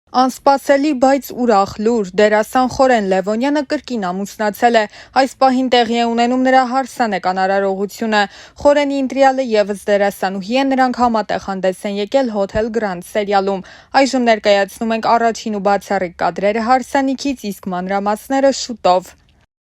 Անսպասելի, բայց ուրախ լուր. դերասան Խորեն Լևոնյանը կրկին ամուսնացել է։ Այս պահին տեղի է ունենում նրա հարսանեկան արարողությունը։ Խորենի ընտրյալը ևս դերասանուհի է, նրանք համատեղ հանդես են եկել Հոթել Գրանդ սերիալում։ Այժմ ներկայացնում ենք առաջին ու բացառիկ կադրերը հարսանիքից, իսկ մանրամասները շուտով։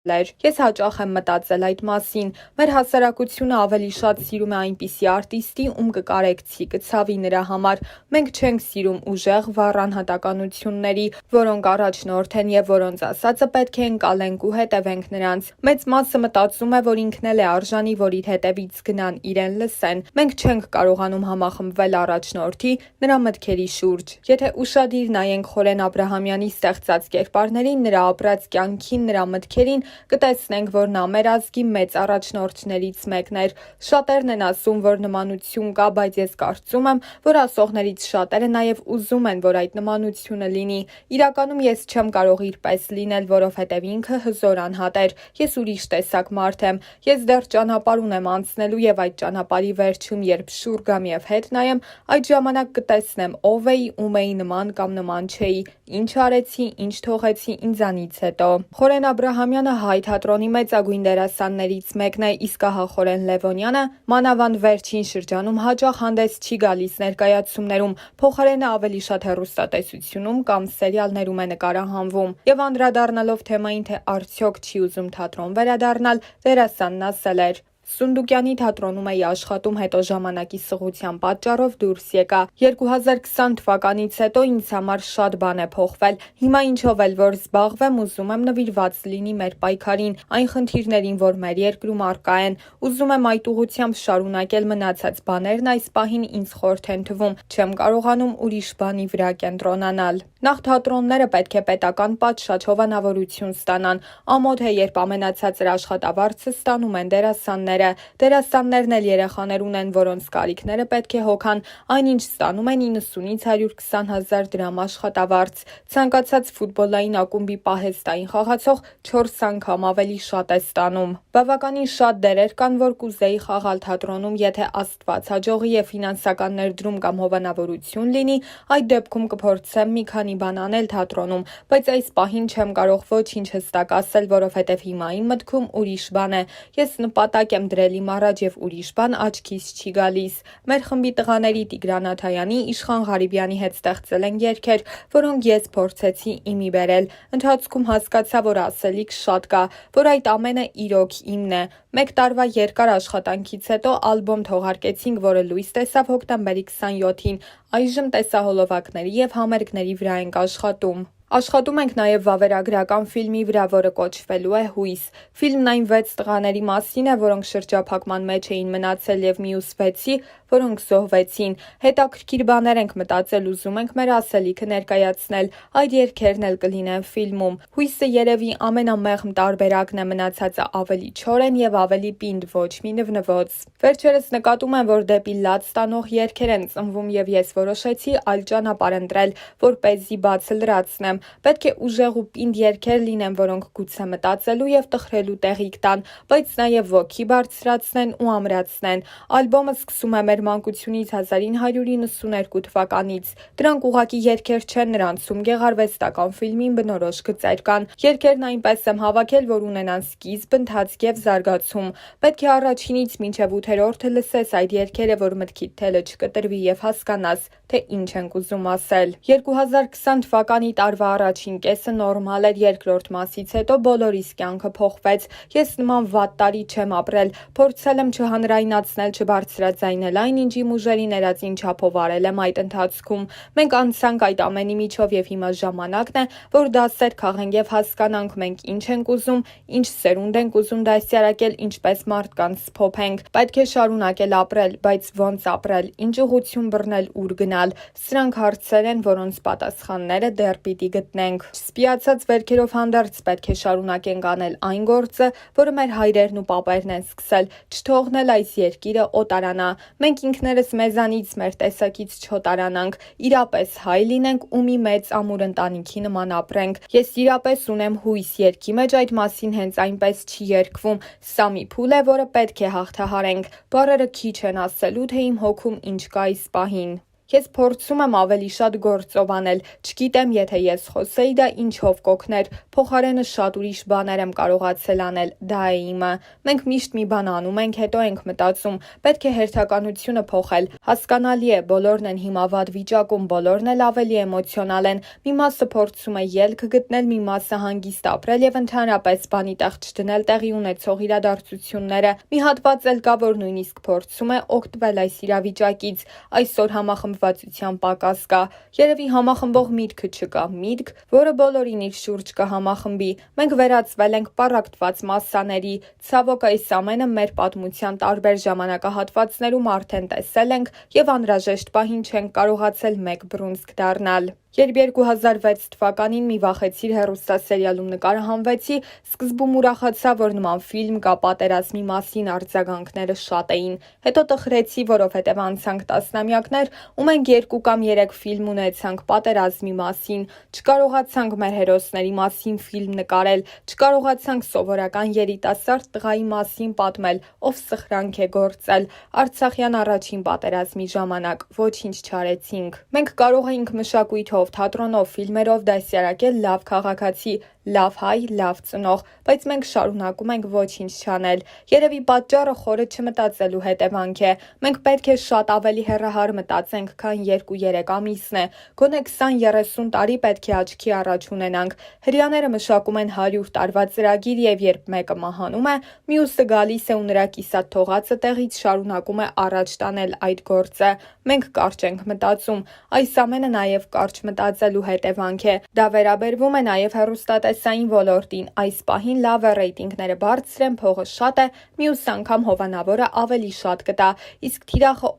Ես հաճախ եմ մտածել այդ մասին։ Մեր հասարակությունը ավելի շատ սիրում է այնպիսի արտիստի, ում կկարեկցի, կցավի նրա համար։ Մենք չենք սիրում ուժեղ, վառ անհատականությունների, որոնք առաջնորդ են եւ որոնց ասածը պետք է ընկալենք ու հետևենք նրանց։ Մեծ մասը մտածում է, որ ինքն էլ է արժանի, որ իր հետևից գնան, իրեն լսեն։ Մենք չենք կարողանում համախմբվել առաջնորդի, նրա մտքերի շուրջ։ Եթե ուշադիր նայենք Խորեն Աբրահամյանի ստեղծած կերպարներին, նրա ապրած կյանքին, նրա մտքերին, կտեսնենք, որ նա մեր ազգի մեծ առաջնորդներից մեկն էր։ Շատերն են ասում, որ նմանություն կա, բայց ես կարծում եմ, որ ասողներից շատերը նաև ուզում են, որ այդ նմանությունը լինի։ Իրականում ես չեմ կարող իր պես լինել, որովհետև ինքը հզոր անհատ էր։ Ես ուրիշ տեսակ մարդ եմ։ Ես դեռ ճանապարհ ունեմ անցնելու եւ այդ ճանապարհի վերջում, երբ շուռ գամ եւ հետ նայեմ, այդ ժամանակ կտեսնեմ ով էի, ում էի նման կամ նման չէի, ինչ արեցի, ինչ թողեցի ինձանից հետո։ Խորեն Աբրահամյանը հայ թատրոնի մեծագույն դերասաններից մեկն է, իսկ ահա Խորեն Լևոնյանը մանավանդ վերջին շրջանում հաճախ հանդես չի գալիս ներկայացումներում, փոխարենը ավելի շատ հեռուստատեսությունում կամ սերիալներում է նկարահանվում։ Եվ անդրադառնալով թեմային, թե արդյոք չի ուզում թատրոն վերադառնալ, դերասանն ասել էր. Սունդուկյանի թատրոնում էի աշխատում, հետո ժամանակի սղության պատճառով դուրս եկա։ 2020 թվականից հետո ինձ համար շատ բան է փոխվել։ Հիմա ինչով էլ որ զբաղվեմ, ուզում եմ նվիրված լինի մեր պայքարին, այն խնդիրներին, որ մեր երկրում առկա են։ Ուզում եմ այդ ուղղությամբ շարունակել, մնացած բաներն այս պահին ինձ խորթ են թվում։ Չեմ կարողանում ուրիշ բանի վրա կենտրոնանալ։ Նախ թատրոնները պետք է պետական պատշաճ հովանավորություն ստանան։ Ամոթ է, երբ ամենացածր աշխատավարձը ստանում են դերասանները։ Դերասաններն էլ երեխաներ ունեն, որոնց կարիքները պետք է հոգան, այնինչ ստանում են 90-ից 120 հազար դրամ աշխատավարձ։ Ցանկացած ֆուտբոլային ակումբի պահեստային խաղացող 4 անգամ ավելի շատ է ստանում։ Բավականին շատ դերեր կան, որ կուզեի խաղալ թատրոնում, եթե Աստված հաջողի եւ ֆինանսական ներդրում կամ հովանավորություն լինի, այդ դեպքում կփորձեմ մի քանի բան անել թատրոնում, բայց այս պահին չեմ կարող ոչինչ հստակ ասել, որովհետև հիմա իմ մտքում ուրիշ բան է։ Ես նպատակ եմ դրել իմ առաջ եւ ուրիշ բան աչքիս չի գալիս։ Մեր խմբի տղաների Տիգրան Աթայանի, Իշխան Ղարիբյանի հետ ստեղծել են երգեր, որոնք ես փորձեցի իմի բերել։ Ընթացքում հասկացա, որ ասելիք շատ կա, որ այդ ամենը իրոք իմն է։ Մեկ տարվա երկար աշխատանքից հետո ալբոմ թողարկեցինք, որը լույս տեսավ հոկտեմբերի 27-ին։ Այժմ տեսահոլովակների եւ համերգների վրա ենք աշխատում։ Աշխատում ենք նաև վավերագրական ֆիլմի վրա, որը կոչվելու է «Հույս»։ Ֆիլմն այն 6 տղաների մասին է, որոնք շրջափակման մեջ էին մնացել եւ մյուս 6-ի, որոնք զոհվեցին։ Հետաքրքիր բաներ ենք մտածել, ուզում ենք մեր ասելիքը ներկայացնել։ Այդ երգերն էլ կլինեն ֆիլմում։ «Հույսը» երևի ամենամեղմ տարբերակն է, մնացածը ավելի չոր են եւ ավելի պինդ, ոչ մի նվնվոց։ Վերջերս նկատում եմ, որ դեպի լաց տանող երգեր են ծնվում եւ ես որոշեցի այլ ճանապարհ ընտրել, որպեսզի բացը լրացնեմ։ Պետք է ուժեղ ու պինդ երգեր լինեն, որոնք գուցե մտածելու եւ տխրելու տեղիք տան, բայց նաեւ ոգի բարձրացնեն ու ամրացնեն։ Ալբոմը սկսում է մեր մանկությունից 1992 թվականից։ Դրանք ուղղակի երգեր չեն, նրանցում գեղարվեստական ֆիլմին բնորոշ գծեր կան։ Երգերն այնպես եմ հավաքել, որ ունենան սկիզբ, ընթացք եւ զարգացում։ Պետք է առաջինից մինչեւ 8-րդը լսես այդ երգերը, որ մտքիդ թելը չկտրվի եւ հասկանաս, թե ինչ ենք ուզում ասել։ 2020 թվականի տարվա առաջին կեսը նորմալ էր, երկրորդ մասից հետո բոլորիս կյանքը փոխվեց։ Ես նման վատ տարի չեմ ապրել, փորձել եմ չհանրայնացնել, չբարձրաձայնել այն, ինչ իմ ուժերի ներածին չափով արել եմ այդ ընթացքում։ Մենք անցանք այդ ամենի միջով եւ հիմա ժամանակն է, որ դասեր քաղենք եւ հասկանանք մենք ինչ ենք ուզում, ինչ սերունդ ենք ուզում դասյարակել, ինչպես մարդկանց սփոփենք։ Պետք է շարունակել ապրել, բայց ոնց ապրել, ինչ ուղղություն բռնել, ուր գնալ։ Սրանք հարցեր են, որոնց պատասխանները դեռ պիտի գտնենք։ Սպիացած վերքերով հանդարտ պետք է շարունակենք անել այն գործը, որը մեր հայրերն ու պապերն են սկսել, չթողնել այս երկիրը օտարանա։ Մենք ինքներս մեզանից, մեր տեսակից չօտարանանք, իրապես հայ լինենք ու մի մեծ ամուր ընտանիքի նման ապրենք։ Ես իրապես ունեմ հույս երգի մեջ, այդ մասին հենց այնպես չի երգվում։ Սա մի փուլ է, որը պետք է հաղթահարենք։ Բառերը քիչ են ասելու, թե իմ հոգում ինչ կա այս պահին։ Ես փորձում եմ ավելի շատ գործով անել, չգիտեմ եթե ես խոսեի դա ինչով կօգներ, փոխարենը շատ ուրիշ բաներ եմ կարողացել անել, դա է իմը։ Մենք միշտ մի բան անում ենք, հետո ենք մտածում, պետք է հերթականությունը փոխել։ Հասկանալի է, բոլորն են հիմա վատ վիճակում, բոլորն էլ ավելի էմոցիոնալ են։ Մի մասը փորձում է ելք գտնել, մի մասը հանգիստ ապրել եւ ընդհանրապես բանի տեղ չդնել տեղի ունեցող իրադարձությունները։ Մի հատված էլ կա, որ նույնիսկ փորձում է օգտվել այս իրավիճակից։ Այսօր համախմբվածության պակաս կա։ Երևի համախմբող միտքը չկա, միտք, որը բոլորին իր շուրջ կհամախմբի։ Մենք վերածվել ենք պառակտված մասսաների։ Ցավոք այս ամենը մեր պատմության տարբեր ժամանակահատվածներում արդեն տեսել ենք եւ անհրաժեշտ պահին չենք կարողացել մեկ բռունցք դառնալ։ Երբ 2006 թվականին մի վախեցիր հեռուստասերիալում նկարահանվեցի, սկզբում ուրախացա, որ նման ֆիլմ կա, պատերազմի մասին արձագանքները շատ էին։ Հետո տխրեցի, որովհետև անցանք տասնամյակներ, ու մենք 2 կամ 3 ֆիլմ ունեցանք պատերազմի մասին։ Չկարողացանք մեր հերոսների մասին ֆիլմ նկարել, չկարողացանք սովորական երիտասարդ տղայի մասին պատմել, ով սխրանք է գործել։ Արցախյան առաջին պատերազմի ժամանակ ոչինչ չարեցինք։ Մենք կարող էինք մշակույթով, թատրոնով, ֆիլմերով դասյարակել լավ քաղաքացի, լավ հայ, լավ ծնող, բայց մենք շարունակում ենք ոչինչ չանել։ Երևի պատճառը խորը չմտածելու հետևանք է։ Մենք պետք է շատ ավելի հեռահար մտածենք, քան 2-3 ամիսն է։ Գոնե 20-30 տարի պետք է աչքի առաջ ունենանք։ Հրեաները մշակում են 100 տարվա ծրագիր եւ երբ մեկը մահանում է, մյուսը գալիս է ու նրա կիսատ թողածը տեղից շարունակում է առաջ տանել այդ գործը։ Մենք կարճ ենք մտածում։ Այս ամենը նաեւ կարճ մտածելու հետևանք է։ Դա վերաբերվում է նաեւ հեռուստատեսային ոլորտին։ Այս պահին լավ է ռեյտինգները բարձր են, փողը շատ է, մյուս անգամ հովանավորը ավելի շատ կտա։ Իսկ թիրախը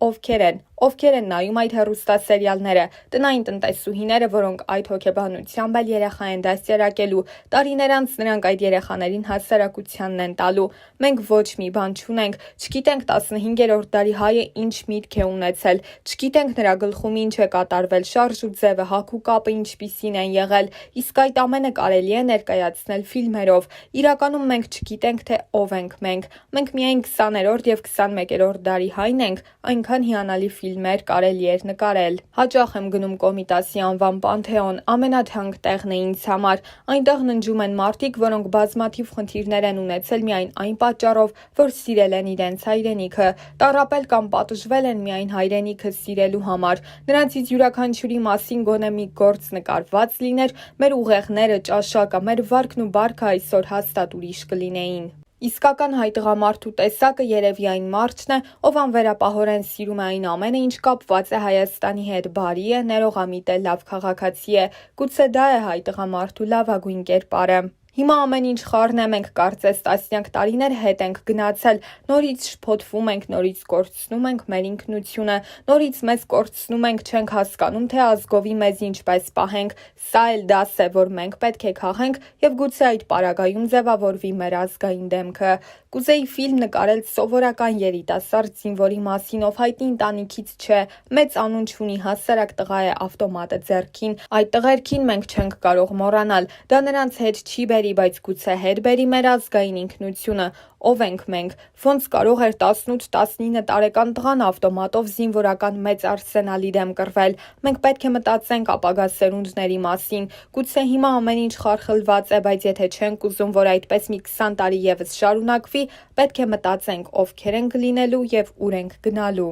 ովքեր են նայում այդ հեռուստասերիալները, տնային տնտեսուհիները, որոնք այդ հոգեբանությամբ էլ երեխա են դաստիարակելու, տարիներ անց նրանք այդ երեխաներին հասարակությանն են տալու։ Մենք ոչ մի բան չունենք, չգիտենք 15-րդ դարի հայը ինչ միտք է ունեցել, չգիտենք նրա գլխում ինչ է կատարվել, շարժ ու ձևը, հագ ու կապը ինչպիսին են եղել, իսկ այդ ամենը կարելի է ներկայացնել ֆիլմերով։ Իրականում մենք չգիտենք, թե ով ենք մենք։ Մենք միայն 20-րդ եւ 21-րդ դարի հայն ենք, այնքան հիանալի ֆիլմեր կարելի էր նկարել։ Հաճախ եմ գնում Կոմիտասի անվան Պանթեոն, ամենաթանկ տեղն է ինձ համար։ Այնտեղ ննջում են մարդիկ, որոնք բազմաթիվ խնդիրներ են ունեցել միայն այն պատճառով, որ սիրել են իրենց հայրենիքը, տառապել կամ պատժվել են միայն հայրենիքը սիրելու համար։ Նրանցից յուրաքանչյուրի մասին գոնե մի գործ նկարված լիներ, մեր ուղեղները, ճաշակը, մեր վարքն ու բարքը այսօր հաստատ ուրիշ կլինեին։ Իսկական հայ տղամարդու տեսակը երևի այն մարդն է, ով անվերապահորեն սիրում է այն ամենը, ինչ կապված է Հայաստանի հետ, բարի է, ներողամիտ է, լավ քաղաքացի է։ Գուցե դա է հայ տղամարդու լավագույն կերպարը։ Հիմա ամեն ինչ խառն է, մենք կարծես տասնյակ տարիներ հետ ենք գնացել, նորից շփոթվում ենք, նորից կորցնում ենք մեր ինքնությունը, նորից մեզ կորցնում ենք, չենք հասկանում, թե ազգովի մեզ ինչպես պահենք։ Սա էլ դաս է, որ մենք պետք է քաղենք եւ գուցե այդ պարագայում ձևավորվի մեր ազգային դեմքը։ Կուզեի ֆիլմ նկարել սովորական երիտասարդ զինվորի մասին, ով հայտնի ընտանիքից չէ, մեծ անուն չունի, հասարակ տղա է, ավտոմատը ձեռքին։ Այդ տղերքին մենք չենք կարող մոռանալ։ Դա նրանց հետ չի բերի, բայց գուցե հետ բերի մեր ազգային ինքնությունը։ Ով ենք մենք։ Ոնց կարող էր 18-19 տարեկան տղան ավտոմատով զինվորական մեծ արսենալի դեմ կռվել։ Մենք պետք է մտածենք ապագա սերունդների մասին։ Գուցե հիմա ամեն ինչ խարխլված է, բայց եթե չենք ուզում, որ այդպես մի 20 տարի եւս շարունակվի, պետք է մտածենք ովքեր ենք լինելու եւ ուր ենք գնալու։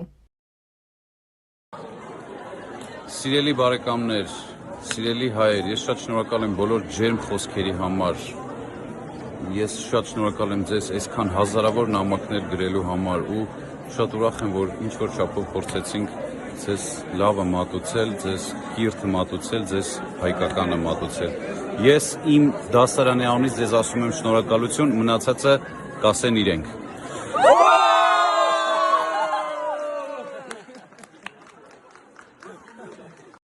Սիրելի բարեկամներ, սիրելի հայեր, ես շատ շնորհակալ եմ բոլոր ջերմ խոսքերի համար։ Ես շատ շնորհակալ եմ ձեզ այսքան հազարավոր նամակներ գրելու համար ու շատ ուրախ եմ, որ ինչ որ չափով փորձեցինք ձեզ լավը մատուցել, ձեզ կիրթը մատուցել, ձեզ հայկականը մատուցել։ Ես իմ դասարանի անունից ձեզ ասում եմ շնորհակալություն, մնացածը կասեն իրենք։